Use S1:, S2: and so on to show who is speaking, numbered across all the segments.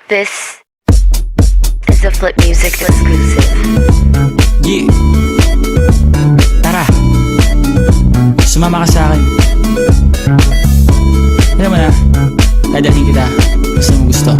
S1: This is a Flip Music exclusive.
S2: Yeah. Tara, sumama ka sa akin. Alam mo na, dadalhin kita. Gusto mo gusto.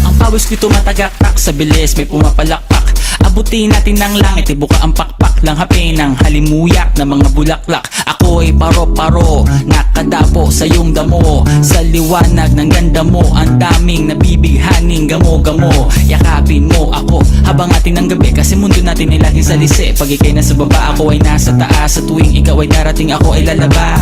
S2: Ang pawis ko tumatagaktak sa bilis, may pumapalakpak. Abutin natin ng langit, ibuka ang pakpak lang hapin ng halimuyak na mga bulaklak. Ako ay paro-paro, nakadapo sa iyong damo. Sa liwanag ng ganda mo, ang daming nabibighaning gamo-gamo. Yakapin mo ako habang atin ng gabi, kasi mundo natin ay laging salisi. Pag ikay nasa baba, ako ay nasa taas. Sa tuwing ikaw ay darating, ako ay lalabas.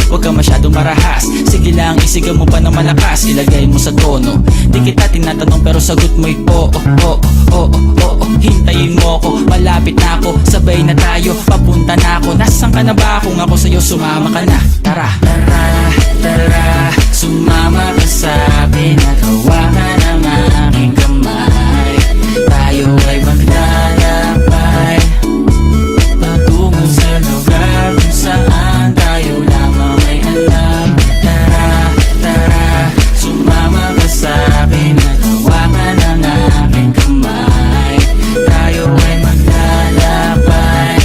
S2: Huwag ka masyadong marahas, sige lang isigaw mo pa ng malakas. Ilagay mo sa tono, di kita tinatanong pero sagot mo'y oo, oo, oo, oo. Hintayin mo ko, malapit na ako, sabay na tayo, papunta na ako. Nasaan ka na ba? Kung ako sa'yo, sumama ka na. Tara, tara, tara, sumama ka sa akin at hawakan ang aking kamay. Tayo ay maglalakbay patungo sa lugar kung saan tayo lamang ay alam. Tara, tara, sumama ka sa akin at hawakan ang aking kamay. Tayo ay maglalakbay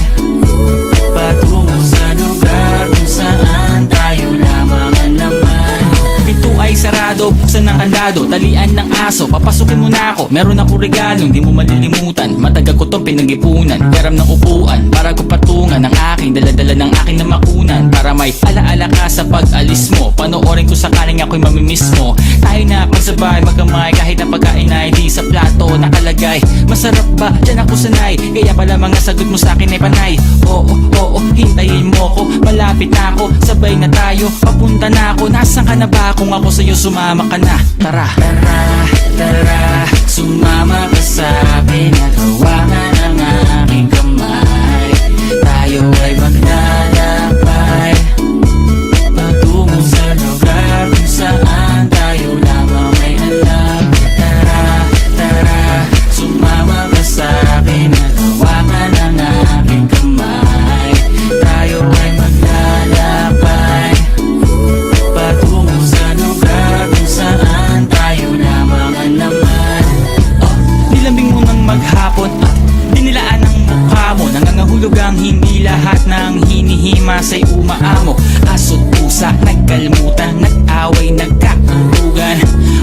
S2: patungo sa lugar kung saan tayo lamang ang laman. Pinto ay sarado, buksan ng kandado, talian ng aso, papasukin mo na ako. Meron ako regalo, hindi mo malilimutan. Matagal ko tong pinag-ipunan, peram ng upuan para ko patungan ang aking daladala ng aking namakunan. Para may alaala ka sa pag-alis mo, panoorin ko sakaling ako'y mamimiss mo. Tayo na pagsabay magkamay, kahit na pagkain ay di sa plato nakalagay. Masarap ba? Diyan ako sanay, kaya pala mga sagot mo sa akin ay panay. Oo, oo, hintayin mo ko, malapit na ako, sabay na tayo, papunta na ako. Nasaan ka na ba? Kung ako sa'yo, sumama ka na. Tara, tara, tara, sumama ka sa akin at hawakan ang aking kamay. Tayo ay maglalakbay patungo sa lugar kung saan tayo lamang ay alam. Tara, tara, sumama ka sa akin at hawakan ang aking kamay. Tayo ay maglalakbay patungo sa lugar kung saan tayo lamang ang laman. Nilambing mo ng maghapon at dinilaan ang mukha mo. Nangangahulog ang hindi lahat ng hinihima sa'y umaamo. Aso't pusa, nagkalmutan, nag-away, nagkakulugan.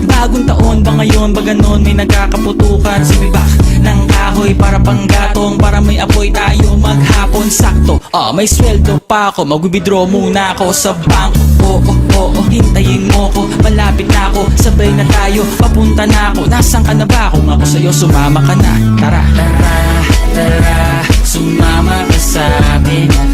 S2: Bagong taon ba ngayon, ba ganon may nagkakaputukan? Sibibak ng kahoy para panggatong, para may apoy tayo maghapon. Sakto, may sweldo pa ako, mag-withdraw muna ako sa bangko. Oo, oo, hintayin mo ko, malapit na ako, sabay na tayo, papunta na ako. Nasaan ka na ba? Kung ako sa'yo, sumama ka na. Tara, tara, tara, sumama ka sa akin at